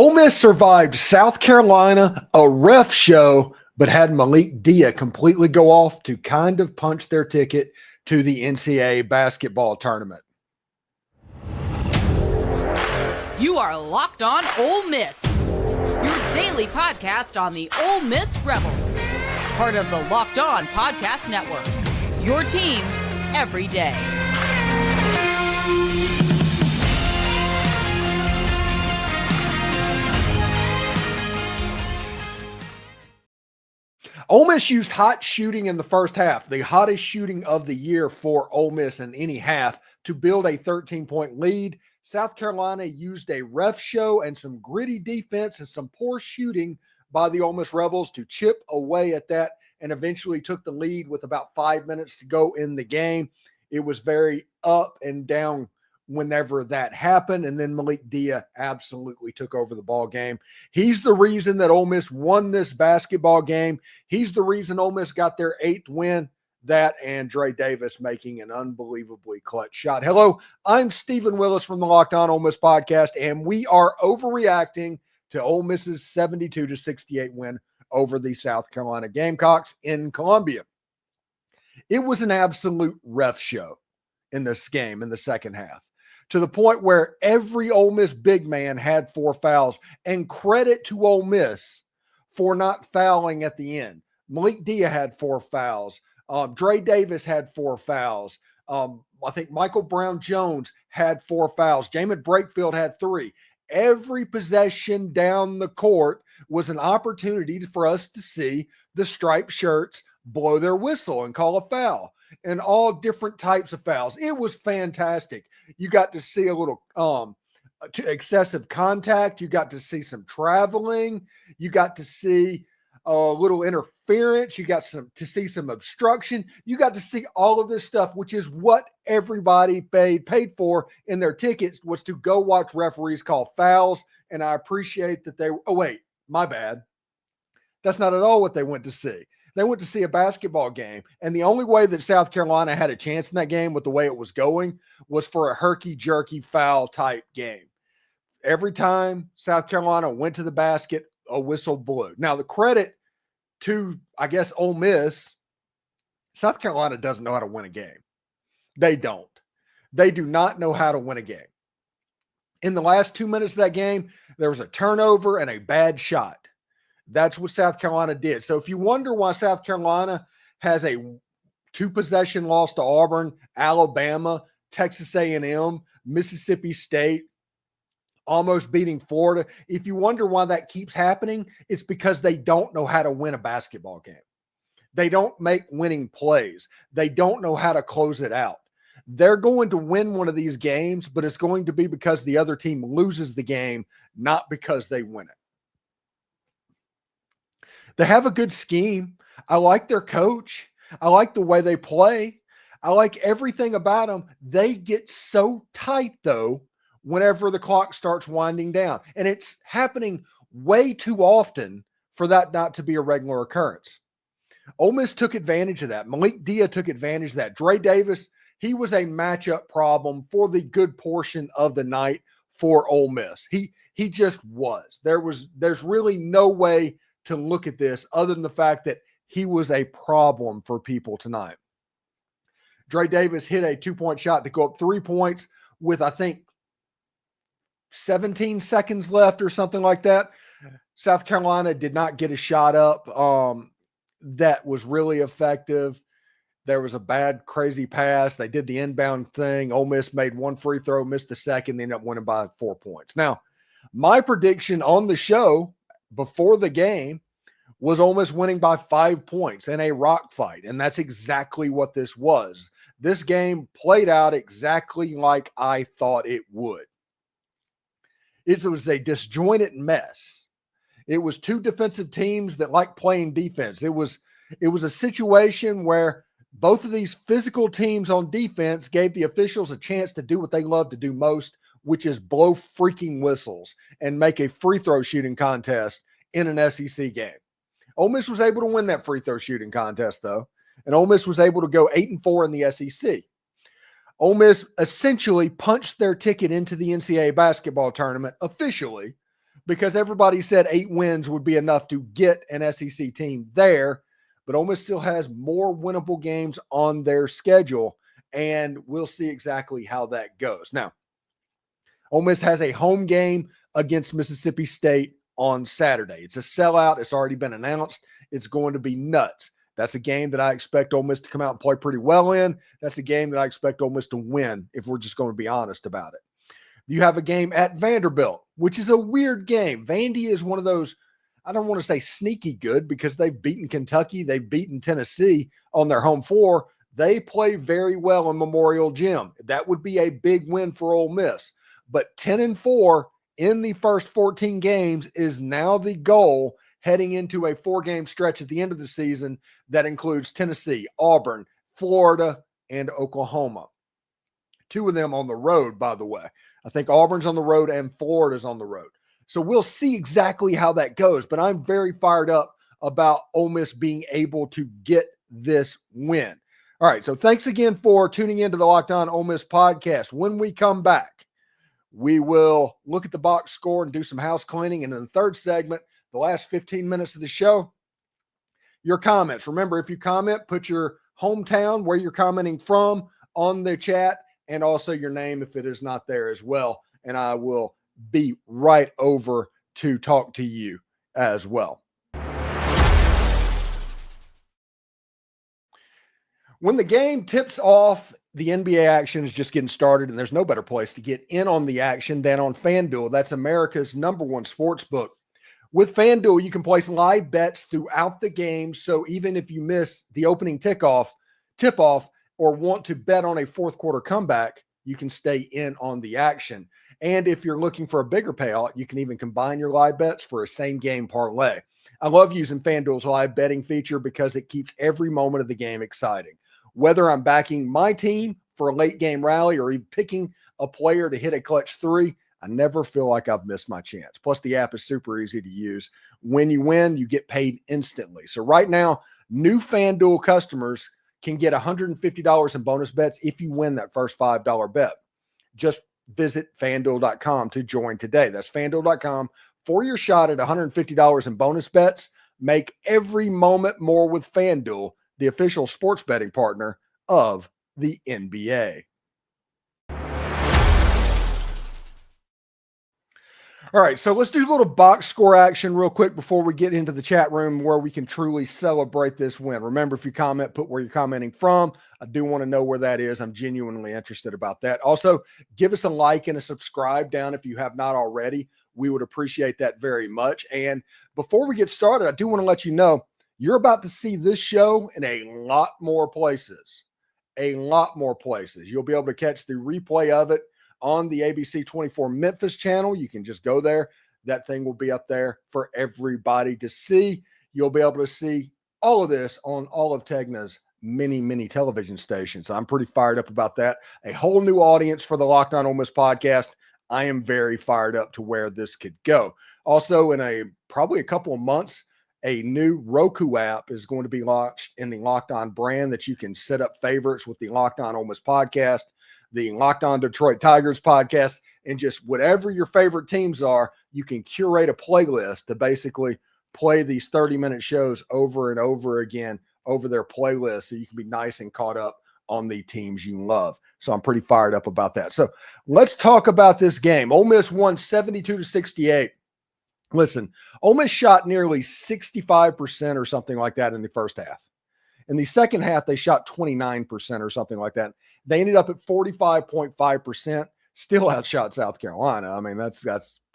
Ole Miss survived South Carolina, a ref show, but had Malik Dia completely go off to kind of punch their ticket to the NCAA basketball tournament. You are Locked On Ole Miss, your daily podcast on the Ole Miss Rebels, part of the Locked On Podcast Network, your team every day. Ole Miss used hot shooting in the first half, the hottest shooting of the year for Ole Miss in any half, to build a 13-point lead. South Carolina used a ref show and some gritty defense and some poor shooting by the Ole Miss Rebels to chip away at that and eventually took the lead with about 5 minutes to go in the game. It was very up and down whenever that happened, and then Malik Dia absolutely took over the ball game. He's the reason that Ole Miss won this basketball game. He's the reason Ole Miss got their 8th win. That and Dre Davis making an unbelievably clutch shot. Hello, I'm Stephen Willis from the Locked On Ole Miss podcast, and we are overreacting to Ole Miss's 72-68 win over the South Carolina Gamecocks in Columbia. It was an absolute ref show in this game in the second half, to the point where every Ole Miss big man had 4 fouls, and credit to Ole Miss for not fouling at the end. Malik Dia had 4 fouls. Dre Davis had 4 fouls. I think Michael Brown-Jones had 4 fouls. Jamin Brakefield had 3. Every possession down the court was an opportunity for us to see the striped shirts blow their whistle and call a foul, and all different types of fouls. It was fantastic. You got to see a little excessive contact. You got to see some traveling. You got to see a little interference. You got to see some obstruction. You got to see all of this stuff, which is what everybody paid for in their tickets, was to go watch referees call fouls. And I appreciate that oh, wait, my bad. That's not at all what they went to see. They went to see a basketball game, and the only way that South Carolina had a chance in that game with the way it was going was for a herky-jerky foul-type game. Every time South Carolina went to the basket, a whistle blew. Now, the credit to, I guess, Ole Miss, South Carolina doesn't know how to win a game. They don't. They do not know how to win a game. In the last 2 minutes of that game, there was a turnover and a bad shot. That's what South Carolina did. So if you wonder why South Carolina has a 2-possession loss to Auburn, Alabama, Texas A&M, Mississippi State, almost beating Florida, if you wonder why that keeps happening, it's because they don't know how to win a basketball game. They don't make winning plays. They don't know how to close it out. They're going to win one of these games, but it's going to be because the other team loses the game, not because they win it. They have a good scheme. I like their coach. I like the way they play. I like everything about them. They get so tight, though, whenever the clock starts winding down. And it's happening way too often for that not to be a regular occurrence. Ole Miss took advantage of that. Malik Dia took advantage of that. Dre Davis, he was a matchup problem for the good portion of the night for Ole Miss. He just was. There's really no way to look at this other than the fact that he was a problem for people tonight. Dre Davis hit a 2-point shot to go up 3 points with, I think, 17 seconds left or something like that. South Carolina did not get a shot up that was really effective. There was a bad, crazy pass. They did the inbound thing. Ole Miss made 1 free throw, missed the second, they ended up winning by 4 points. Now, my prediction on the show before the game was Ole Miss winning by 5 points in a rock fight, and that's exactly what this was. This game played out exactly like I thought it would. It was a disjointed mess. It was 2 defensive teams that like playing defense. It was a situation where both of these physical teams on defense gave the officials a chance to do what they love to do most, which is blow freaking whistles and make a free throw shooting contest in an SEC game. Ole Miss was able to win that free throw shooting contest, though, and Ole Miss was able to go 8-4 in the SEC. Ole Miss essentially punched their ticket into the NCAA basketball tournament officially because everybody said 8 wins would be enough to get an SEC team there. But Ole Miss still has more winnable games on their schedule, and we'll see exactly how that goes. Now, Ole Miss has a home game against Mississippi State on Saturday. It's a sellout. It's already been announced. It's going to be nuts. That's a game that I expect Ole Miss to come out and play pretty well in. That's a game that I expect Ole Miss to win, if we're just going to be honest about it. You have a game at Vanderbilt, which is a weird game. Vandy is one of those, I don't want to say sneaky good, because they've beaten Kentucky, they've beaten Tennessee on their home floor. They play very well in Memorial Gym. That would be a big win for Ole Miss. But 10-4 in the first 14 games is now the goal heading into a 4-game stretch at the end of the season that includes Tennessee, Auburn, Florida, and Oklahoma. 2 of them on the road, by the way. I think Auburn's on the road and Florida's on the road. So we'll see exactly how that goes, but I'm very fired up about Ole Miss being able to get this win. All right, so thanks again for tuning into the Locked On Ole Miss podcast. When we come back, we will look at the box score and do some house cleaning. And in the third segment, the last 15 minutes of the show, your comments. Remember, if you comment, put your hometown, where you're commenting from, on the chat, and also your name if it is not there as well. And I will be right over to talk to you as well. When the game tips off, the NBA action is just getting started, and there's no better place to get in on the action than on FanDuel. That's America's #1 sports book. With FanDuel, you can place live bets throughout the game, so even if you miss the opening tip-off, or want to bet on a fourth quarter comeback, you can stay in on the action. And if you're looking for a bigger payout, you can even combine your live bets for a same-game parlay. I love using FanDuel's live betting feature because it keeps every moment of the game exciting. Whether I'm backing my team for a late game rally or even picking a player to hit a clutch 3, I never feel like I've missed my chance. Plus, the app is super easy to use. When you win, you get paid instantly. So right now, new FanDuel customers can get $150 in bonus bets if you win that first $5 bet. Just visit FanDuel.com to join today. That's FanDuel.com for your shot at $150 in bonus bets. Make every moment more with FanDuel, the official sports betting partner of the NBA. All right, so let's do a little box score action real quick before we get into the chat room where we can truly celebrate this win. Remember, if you comment, put where you're commenting from. I do want to know where that is. I'm genuinely interested about that. Also, give us a like and a subscribe down if you have not already. We would appreciate that very much. And before we get started, I do want to let you know you're about to see this show in a lot more places. A lot more places. You'll be able to catch the replay of it on the ABC 24 Memphis channel. You can just go there. That thing will be up there for everybody to see. You'll be able to see all of this on all of Tegna's many television stations. I'm pretty fired up about that. A whole new audience for the Locked On Ole Miss podcast. I am very fired up to where this could go. Also, in probably a couple of months, a new Roku app is going to be launched in the Locked On brand that you can set up favorites with the Locked On Ole Miss podcast, the Locked On Detroit Tigers podcast, and just whatever your favorite teams are, you can curate a playlist to basically play these 30-minute shows over and over again over their playlist so you can be nice and caught up on the teams you love. So I'm pretty fired up about that. So let's talk about this game. Ole Miss won 72-68. Listen, Ole Miss shot nearly 65% or something like that in the first half. In the second half, they shot 29% or something like that. They ended up at 45.5%, still outshot South Carolina. I mean, that's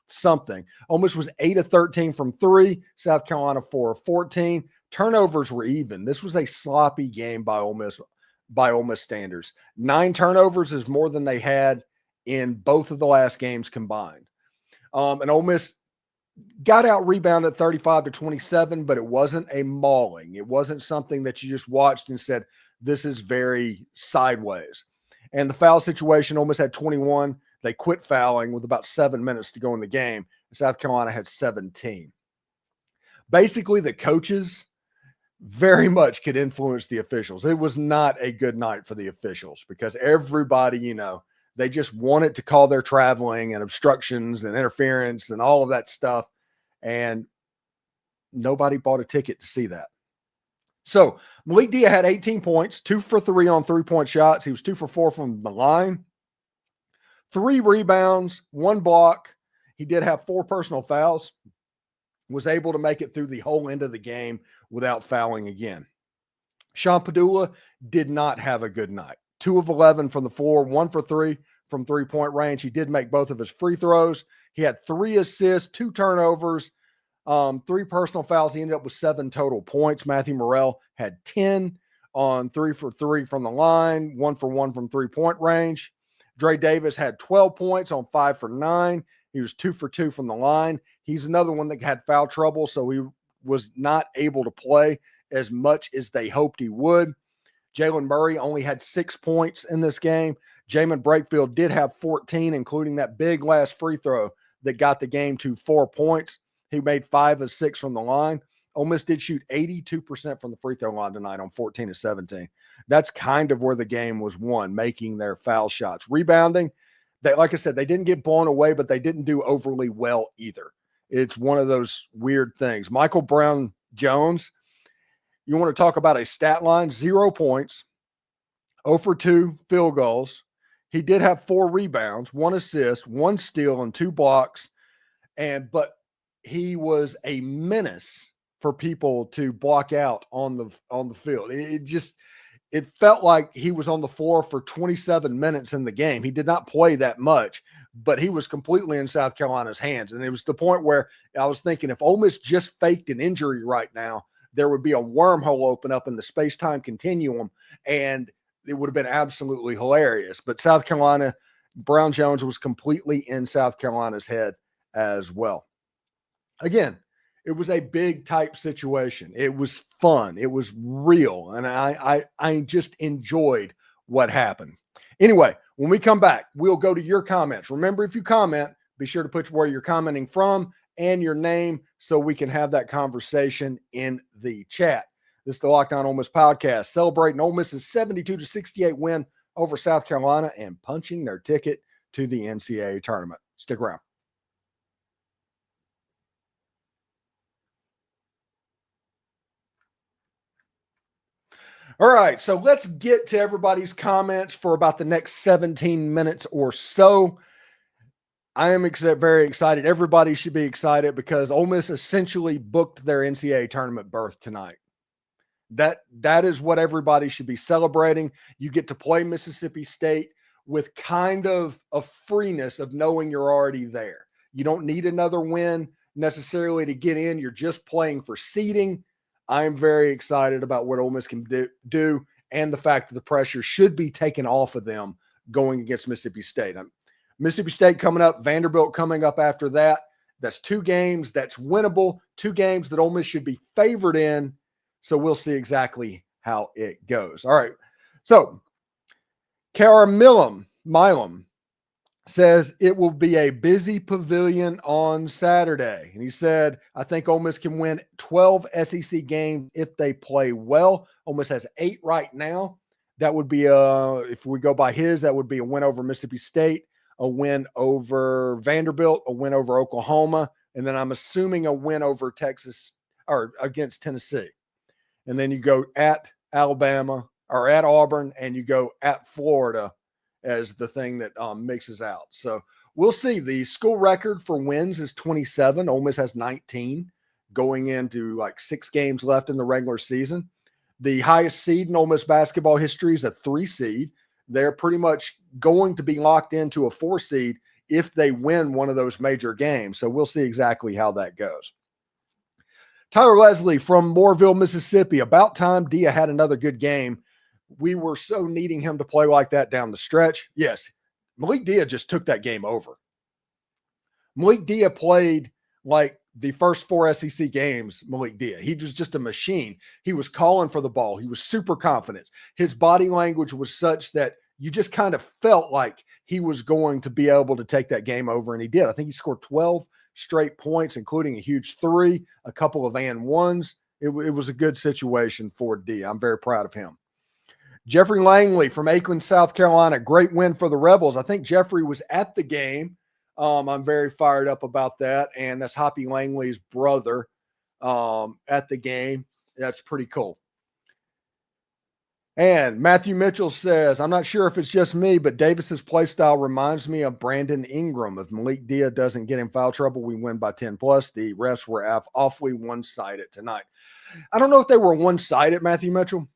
something. Ole Miss was 8 of 13 from 3, South Carolina 4 of 14. Turnovers were even. This was a sloppy game by Ole Miss standards. 9 turnovers is more than they had in both of the last games combined. And Ole Miss got out rebounded 35-27, but it wasn't a mauling. It wasn't something that you just watched and said, this is very sideways. And the foul situation, Ole Miss had 21. They quit fouling with about 7 minutes to go in the game. South Carolina had 17. Basically, the coaches very much could influence the officials. It was not a good night for the officials because everybody, they just wanted to call their traveling and obstructions and interference and all of that stuff. and nobody bought a ticket to see that. So Malik Dia had 18 points, 2 for 3 on 3-point shots. He was 2 for 4 from the line, 3 rebounds, 1 block. He did have 4 personal fouls, was able to make it through the whole end of the game without fouling again. Sean Padula did not have a good night. 2 of 11 from the floor, 1 for 3 from 3-point range. He did make both of his free throws. He had 3 assists, 2 turnovers, 3 personal fouls. He ended up with 7 total points. Matthew Morrell had 10 on 3 for 3 from the line, 1 for 1 from 3-point range. Dre Davis had 12 points on 5 for 9. He was 2 for 2 from the line. He's another one that had foul trouble, so he was not able to play as much as they hoped he would. Jalen Murray only had 6 points in this game. Jamin Brakefield did have 14, including that big last free throw that got the game to 4 points. He made 5 of 6 from the line. Ole Miss did shoot 82% from the free throw line tonight on 14 of 17. That's kind of where the game was won, making their foul shots. Rebounding, like I said, they didn't get blown away, but they didn't do overly well either. It's one of those weird things. Michael Brown-Jones, you want to talk about a stat line, 0 points, 0 for 2 field goals. He did have 4 rebounds, 1 assist, 1 steal, and 2 blocks. But he was a menace for people to block out on the field. It felt like he was on the floor for 27 minutes in the game. He did not play that much, but he was completely in South Carolina's hands. And it was the point where I was thinking, if Ole Miss just faked an injury right now, there would be a wormhole open up in the space-time continuum, and it would have been absolutely hilarious. But South Carolina, Brown-Jones was completely in South Carolina's head as well. Again, it was a big type situation. It was fun. It was real. And I just enjoyed what happened. Anyway, when we come back, we'll go to your comments. Remember, if you comment, be sure to put where you're commenting from and your name so we can have that conversation in the chat. This is the Locked On Ole Miss podcast, celebrating Ole Miss's 72-68 win over South Carolina and punching their ticket to the NCAA tournament. Stick around. All right, so let's get to everybody's comments for about the next 17 minutes or so. I am very excited. Everybody should be excited because Ole Miss essentially booked their NCAA tournament berth tonight. That is what everybody should be celebrating. You get to play Mississippi State with kind of a freeness of knowing you're already there. You don't need another win necessarily to get in. You're just playing for seeding. I'm very excited about what Ole Miss can do and the fact that the pressure should be taken off of them going against Mississippi State. Mississippi State coming up, Vanderbilt coming up after that. That's 2 games that's winnable, 2 games that Ole Miss should be favored in. So we'll see exactly how it goes. All right. So Kara Milam says it will be a busy pavilion on Saturday. And he said, I think Ole Miss can win 12 SEC games if they play well. Ole Miss has 8 right now. That would be, if we go by that would be a win over Mississippi State, a win over Vanderbilt, a win over Oklahoma, and then I'm assuming a win over Texas or against Tennessee. And then you go at Alabama or at Auburn, and you go at Florida as the thing that mixes out. So we'll see. The school record for wins is 27. Ole Miss has 19 going into like 6 games left in the regular season. The highest seed in Ole Miss basketball history is a 3 seed. They're pretty much going to be locked into a 4 seed if they win one of those major games. So we'll see exactly how that goes. Tyler Leslie from Mooreville, Mississippi. About time Dia had another good game. We were so needing him to play like that down the stretch. Yes, Malik Dia just took that game over. Malik Dia played like the first 4 SEC games, Malik Dia. He was just a machine. He was calling for the ball. He was super confident. His body language was such that you just kind of felt like he was going to be able to take that game over, and he did. I think he scored 12 straight points, including a huge 3, a couple of and ones. It was a good situation for Dia. I'm very proud of him. Jeffrey Langley from Aiken, South Carolina. Great win for the Rebels. I think Jeffrey was at the game I'm very fired up about that. And that's Hoppy Langley's brother at the game. That's pretty cool. And Matthew Mitchell says, I'm not sure if it's just me, but Davis's play style reminds me of Brandon Ingram. If Malik Dia doesn't get in foul trouble, we win by 10 plus. The refs were awfully one-sided tonight. I don't know if they were one-sided, Matthew Mitchell.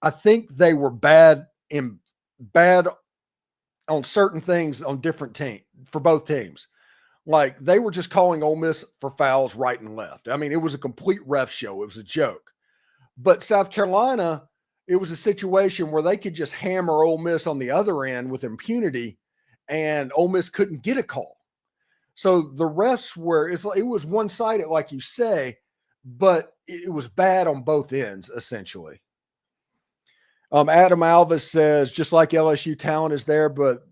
I think they were bad on certain things on different teams for both teams. Like they were just calling Ole Miss for fouls right and left. I mean, it was a complete ref show. It was a joke. But South Carolina, it was a situation where they could just hammer Ole Miss on the other end with impunity, and Ole Miss couldn't get a call. So the refs it was one-sided, like you say, but it was bad on both ends, essentially. Adam Alvis says, just like LSU, talent is there, but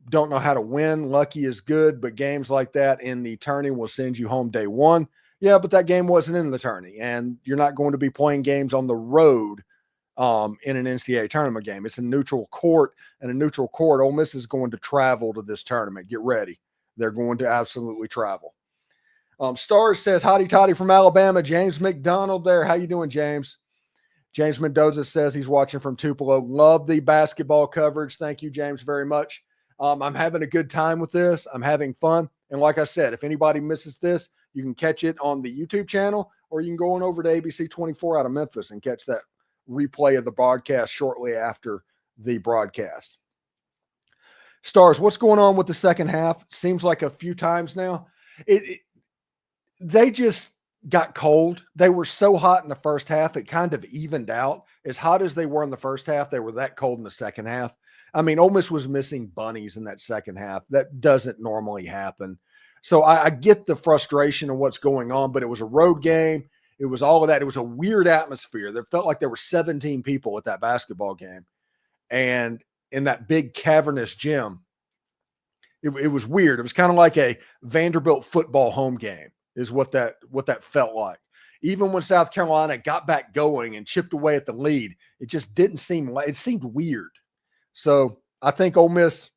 don't know how to win. Lucky is good, but games like that in the tourney will send you home day one. Yeah, but that game wasn't in the tourney, and you're not going to be playing games on the road in an NCAA tournament game. It's a neutral court, and a neutral court, Ole Miss is going to travel to this tournament. Get ready. They're going to absolutely travel. Stars says, hotty toddy from Alabama. James McDonald there. How you doing, James? James Mendoza says he's watching from Tupelo. Love the basketball coverage. Thank you, James, very much. I'm having a good time with this. I'm having fun. And like I said, if anybody misses this, you can catch it on the YouTube channel, or you can go on over to ABC 24 out of Memphis and catch that replay of the broadcast shortly after the broadcast. Stars, what's going on with the second half? Seems like a few times now. They just got cold. They were so hot in the first half, it kind of evened out. As hot as they were in the first half, they were that cold in the second half. I mean, Ole Miss was missing bunnies in that second half. That doesn't normally happen. So I get the frustration of what's going on, but it was a road game. It was all of that. It was a weird atmosphere. There felt like there were 17 people at that basketball game. And in that big cavernous gym, it was weird. It was kind of like a Vanderbilt football home game is what that felt like. Even when South Carolina got back going and chipped away at the lead, it just didn't seem like – it seemed weird. So I think Ole Miss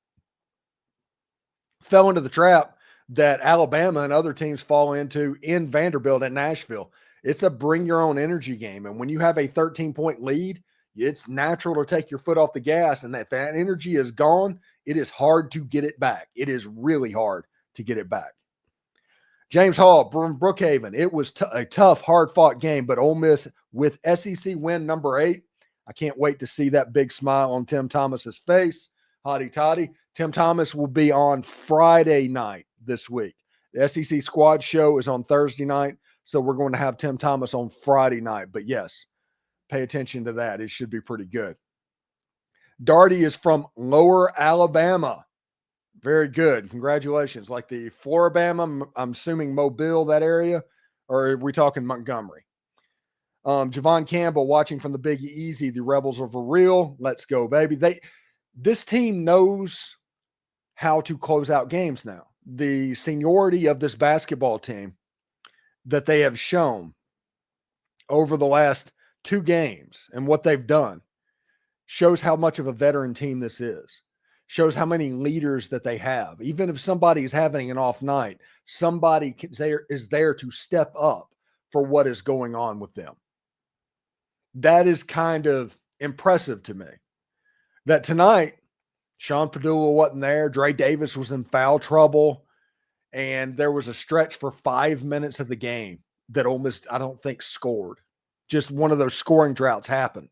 fell into the trap that Alabama and other teams fall into in Vanderbilt and Nashville. It's a bring your own energy game. And when you have a 13-point lead, it's natural to take your foot off the gas. And if that energy is gone, it is hard to get it back. It is really hard to get it back. James Hall from Brookhaven. It was a tough, hard-fought game, but Ole Miss with SEC win number 8. I can't wait to see that big smile on Tim Thomas's face. Hotty toddy. Tim Thomas will be on Friday night this week. The SEC squad show is on Thursday night, so we're going to have Tim Thomas on Friday night. But yes, pay attention to that. It should be pretty good. Darty is from Lower Alabama. Very good. Congratulations. Like the Floribama, I'm assuming Mobile, that area, or are we talking Montgomery? Javon Campbell watching from the Big Easy. The Rebels are for real. Let's go, baby. This team knows how to close out games now. The seniority of this basketball team that they have shown over the last 2 games and what they've done shows how much of a veteran team this is. Shows how many leaders that they have. Even if somebody is having an off night, somebody is there to step up for what is going on with them. That is kind of impressive to me. That tonight, Sean Padula wasn't there. Dre Davis was in foul trouble. And there was a stretch for 5 minutes of the game that Ole Miss, I don't think, scored. Just one of those scoring droughts happened.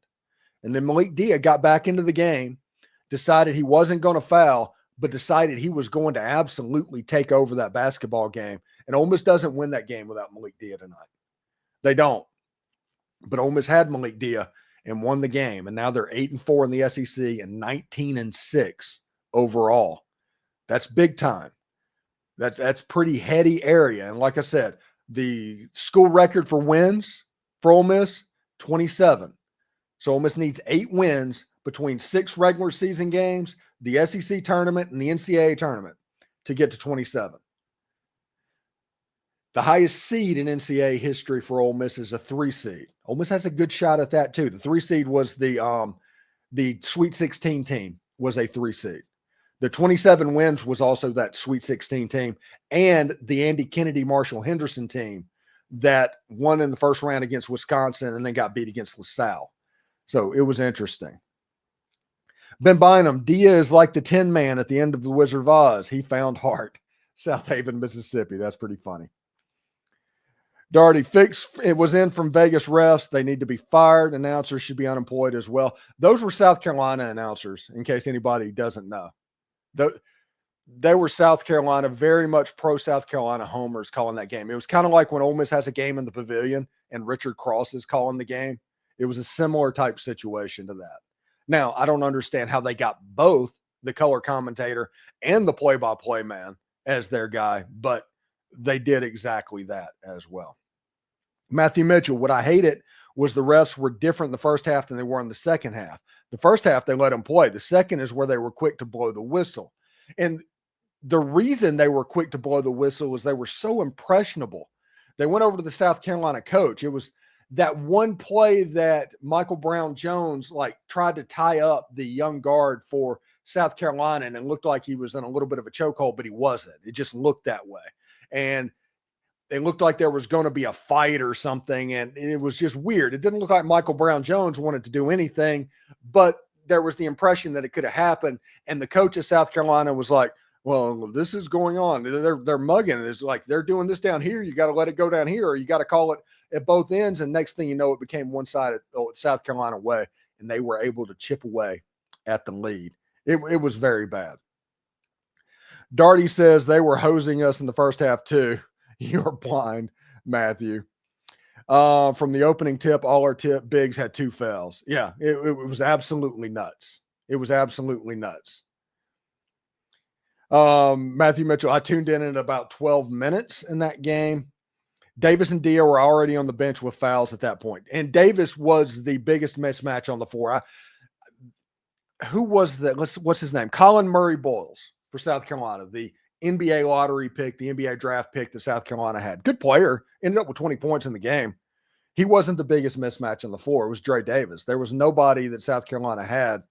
And then Malik Dia got back into the game, decided he wasn't going to foul, but decided he was going to absolutely take over that basketball game. And Ole Miss doesn't win that game without Malik Dia tonight. They don't. But Ole Miss had Malik Dia and won the game. And now they're 8-4 in the SEC and 19-6 overall. That's big time. That's pretty heady area. And like I said, the school record for wins for Ole Miss, 27. So Ole Miss needs 8 wins between 6 regular season games, the SEC tournament, and the NCAA tournament to get to 27. The highest seed in NCAA history for Ole Miss is a 3 seed. Ole Miss has a good shot at that too. The 3 seed was the Sweet 16 team was a 3 seed. The 27 wins was also that Sweet 16 team and the Andy Kennedy, Marshall Henderson team that won in the first round against Wisconsin and then got beat against LaSalle. So it was interesting. Ben Bynum, Dia is like the Tin Man at the end of The Wizard of Oz. He found heart. South Haven, Mississippi. That's pretty funny. Darty, it was in from Vegas refs. They need to be fired. Announcers should be unemployed as well. Those were South Carolina announcers, in case anybody doesn't know. They were South Carolina, very much pro-South Carolina homers calling that game. It was kind of like when Ole Miss has a game in the Pavilion and Richard Cross is calling the game. It was a similar type situation to that. Now, I don't understand how they got both the color commentator and the play-by-play man as their guy, but they did exactly that as well. Matthew Mitchell, what I hated was the refs were different in the first half than they were in the second half. The first half, they let them play. The second is where they were quick to blow the whistle. And the reason they were quick to blow the whistle is they were so impressionable. They went over to the South Carolina coach. It was that one play that Michael Brown-Jones tried to tie up the young guard for South Carolina, and it looked like he was in a little bit of a chokehold, but he wasn't. It just looked that way. And it looked like there was going to be a fight or something, and it was just weird. It didn't look like Michael Brown-Jones wanted to do anything, but there was the impression that it could have happened, and the coach of South Carolina was like, well, this is going on. They're mugging. It's like they're doing this down here. You got to let it go down here, or you got to call it at both ends, and next thing you know, it became one-sided South Carolina way, and they were able to chip away at the lead. It was very bad. Darty says they were hosing us in the first half too. You're blind, Matthew. From the opening tip, all our tip, Biggs had 2 fouls. Yeah, it was absolutely nuts. It was absolutely nuts. Matthew Mitchell, I tuned in at about 12 minutes in that game. Davis and Dia were already on the bench with fouls at that point. And Davis was the biggest mismatch on the floor. Who was that? What's his name? Colin Murray Boyles for South Carolina, the NBA lottery pick, the NBA draft pick that South Carolina had. Good player, ended up with 20 points in the game. He wasn't the biggest mismatch on the floor. It was Dre Davis. There was nobody that South Carolina had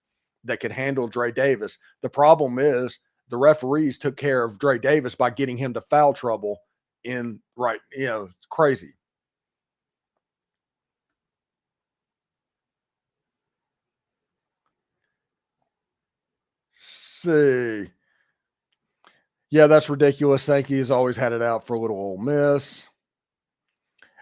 that could handle Dre Davis. The problem is the referees took care of Dre Davis by getting him to foul trouble it's crazy. See. Yeah, that's ridiculous. Sankey has always had it out for a little Ole Miss.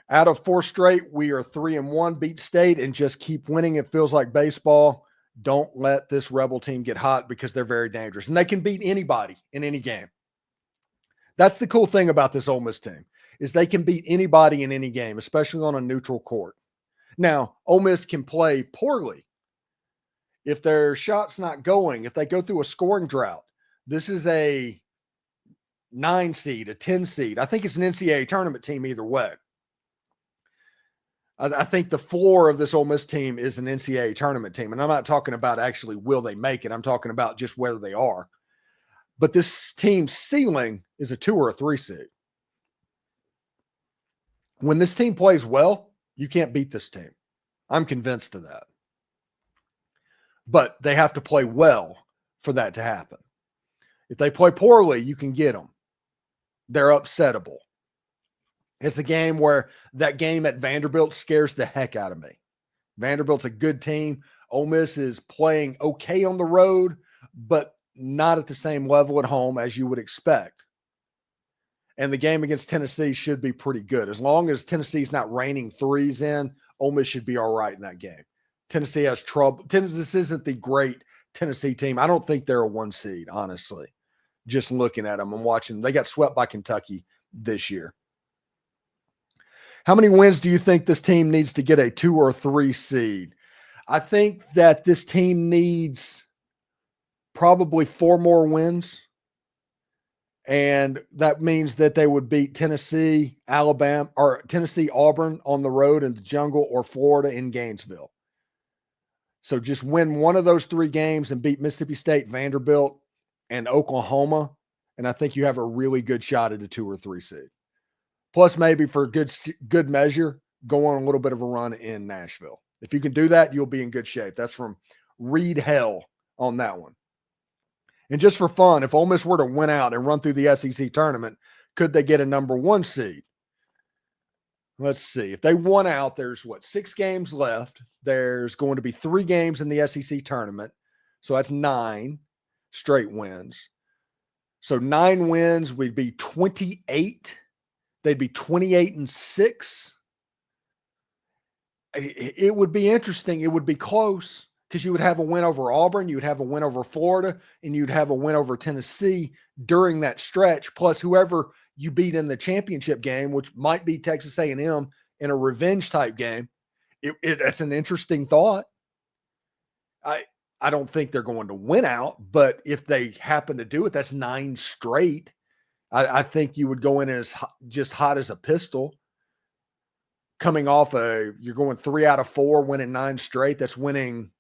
Out of 4 straight, we are 3-1, beat State, and just keep winning. It feels like baseball. Don't let this Rebel team get hot because they're very dangerous. And they can beat anybody in any game. That's the cool thing about this Ole Miss team, is they can beat anybody in any game, especially on a neutral court. Now, Ole Miss can play poorly. If their shot's not going, if they go through a scoring drought, this is a 9 seed, a 10 seed. I think it's an NCAA tournament team either way. I think the floor of this Ole Miss team is an NCAA tournament team. And I'm not talking about actually will they make it. I'm talking about just whether they are. But this team's ceiling is a 2 or a 3 seed. When this team plays well, you can't beat this team. I'm convinced of that. But they have to play well for that to happen. If they play poorly, you can get them. They're upsettable. It's a game where that game at Vanderbilt scares the heck out of me. Vanderbilt's a good team. Ole Miss is playing okay on the road, but not at the same level at home as you would expect. And the game against Tennessee should be pretty good. As long as Tennessee's not raining threes in, Ole Miss should be all right in that game. Tennessee has trouble. This isn't the great Tennessee team. I don't think they're a 1 seed, honestly. Just looking at them and watching. They got swept by Kentucky this year. How many wins do you think this team needs to get a 2 or 3 seed? I think that this team needs probably 4 more wins. And that means that they would beat Tennessee, Alabama, or Tennessee, Auburn on the road in the Jungle, or Florida in Gainesville. So just win one of those 3 games and beat Mississippi State, Vanderbilt, and Oklahoma. And I think you have a really good shot at a 2 or 3 seed. Plus, maybe for good measure, go on a little bit of a run in Nashville. If you can do that, you'll be in good shape. That's from Reed Hell on that one. And just for fun, if Ole Miss were to win out and run through the SEC tournament, could they get a number 1 seed? Let's see. If they won out, there's 6 games left. There's going to be 3 games in the SEC tournament. So that's 9 straight wins. So 9 wins would be 28. They'd be 28-6. It would be interesting. It would be close because you would have a win over Auburn, you would have a win over Florida, and you'd have a win over Tennessee during that stretch, plus whoever you beat in the championship game, which might be Texas A&M in a revenge type game. That's an interesting thought. I don't think they're going to win out, but if they happen to do it, that's 9 straight. I think you would go in as just hot as a pistol. Coming off you're going 3 out of 4, winning 9 straight. That's winning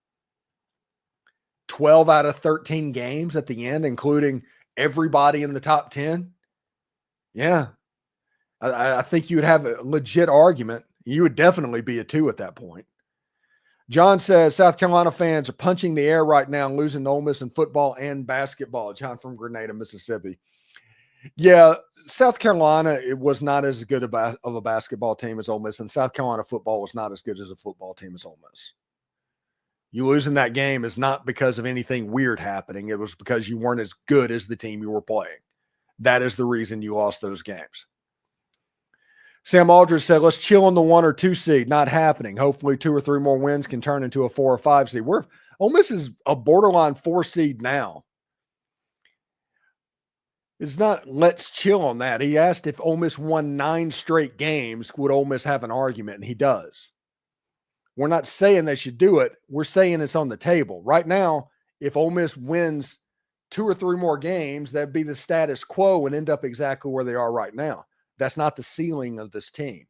12 out of 13 games at the end, including everybody in the top 10. Yeah. I think you would have a legit argument. You would definitely be a 2 at that point. John says, South Carolina fans are punching the air right now and losing to Ole Miss in football and basketball. John from Grenada, Mississippi. Yeah, South Carolina, it was not as good of a basketball team as Ole Miss, and South Carolina football was not as good as a football team as Ole Miss. You losing that game is not because of anything weird happening. It was because you weren't as good as the team you were playing. That is the reason you lost those games. Sam Aldridge said, let's chill on the 1 or 2 seed. Not happening. Hopefully 2 or 3 more wins can turn into a 4 or 5 seed. Ole Miss is a borderline 4 seed now. It's not let's chill on that. He asked if Ole Miss won 9 straight games, would Ole Miss have an argument? And he does. We're not saying they should do it. We're saying it's on the table. Right now, if Ole Miss wins 2 or 3 more games, that'd be the status quo and end up exactly where they are right now. That's not the ceiling of this team.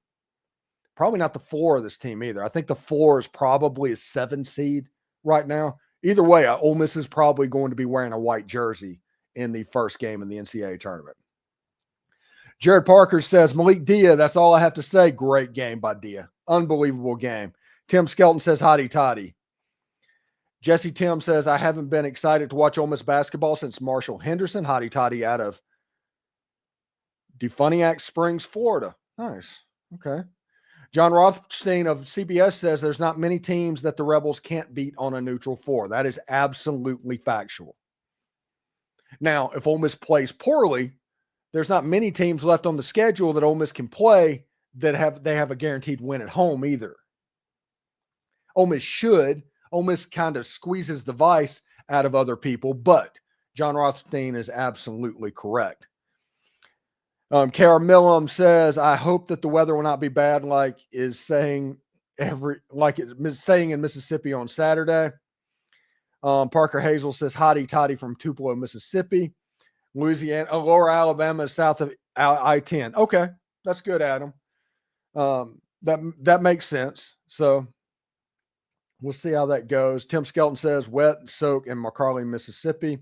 Probably not the floor of this team either. I think the floor is probably a 7 seed right now. Either way, Ole Miss is probably going to be wearing a white jersey in the first game in the NCAA tournament. Jared Parker says, Malik Dia, that's all I have to say. Great game by Dia. Unbelievable game. Tim Skelton says, hotty toddy. Jesse Tim says, I haven't been excited to watch Ole Miss basketball since Marshall Henderson. Hotty toddy out of Defuniac Springs, Florida. Nice. Okay. John Rothstein of CBS says there's not many teams that the Rebels can't beat on a neutral floor. That is absolutely factual. Now, if Ole Miss plays poorly, there's not many teams left on the schedule that Ole Miss can play that they have a guaranteed win at home either. Ole Miss should. Ole Miss kind of squeezes the vice out of other people, but John Rothstein is absolutely correct. Kara Millam says, I hope that the weather will not be bad like it's saying in Mississippi on Saturday. Parker Hazel says, hotty toddy from Tupelo, Mississippi. Louisiana, Lower Alabama is south of I-10. Okay, that's good, Adam. That makes sense. So we'll see how that goes. Tim Skelton says, wet and soak in McLaughlin, Mississippi.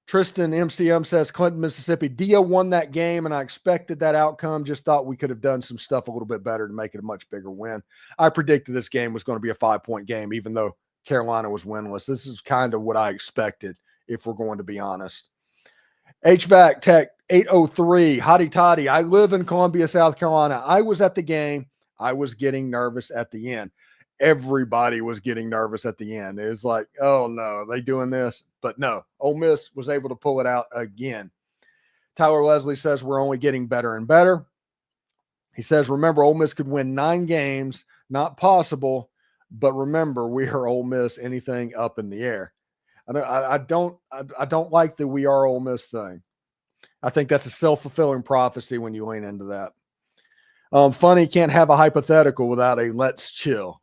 Tristan MCM says, Clinton, Mississippi. Dia won that game, and I expected that outcome. Just thought we could have done some stuff a little bit better to make it a much bigger win. I predicted this game was going to be a 5-point game, even though Carolina was winless. This is kind of what I expected, if we're going to be honest. HVAC Tech 803, hotty toddy. I live in Columbia, South Carolina. I was at the game. I was getting nervous at the end. Everybody was getting nervous at the end. It was like, oh no, are they doing this? But no, Ole Miss was able to pull it out again. Tyler Leslie says we're only getting better and better. He says, remember, Ole Miss could win 9 games. Not possible, but remember, we are Ole Miss, anything up in the air. I don't like the we are Ole Miss thing. I think that's a self-fulfilling prophecy when you lean into that. Funny can't have a hypothetical without a let's chill.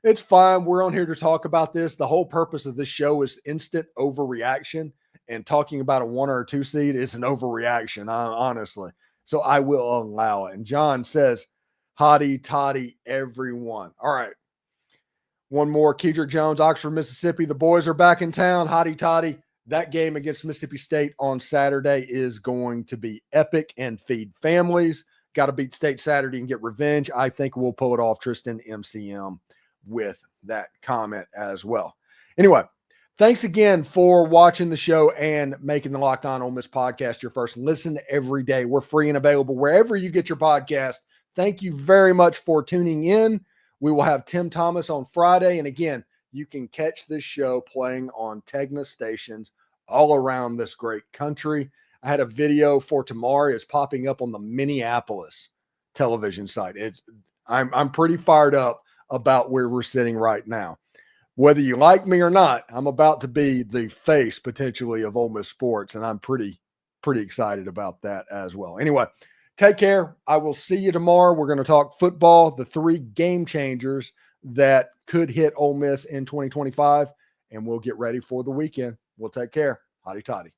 It's fine. We're on here to talk about this. The whole purpose of this show is instant overreaction, and talking about a 1 or a 2 seed is an overreaction, honestly. So I will allow it. And John says, hotty toddy, everyone. All right. One more. Kedrick Jones, Oxford, Mississippi. The boys are back in town. Hotty toddy. That game against Mississippi State on Saturday is going to be epic and feed families. Got to beat State Saturday and get revenge. I think we'll pull it off, Tristan MCM, with that comment as well. Anyway, Thanks again for watching the show and making the Locked On Ole Miss podcast your first listen every day. We're free and available wherever you get your podcast. Thank you very much for tuning in. We will have Tim Thomas on Friday. And again, you can catch this show playing on Tegna stations all around this great country. I had a video for tomorrow. It's popping up on the Minneapolis television site. I'm pretty fired up about where we're sitting right now. Whether you like me or not, I'm about to be the face potentially of Ole Miss sports, and I'm pretty excited about that as well. Anyway, take care. I will see you tomorrow. We're going to talk football, the 3 game changers that could hit Ole Miss in 2025, and we'll get ready for the weekend. We'll take care. Hotty toddy.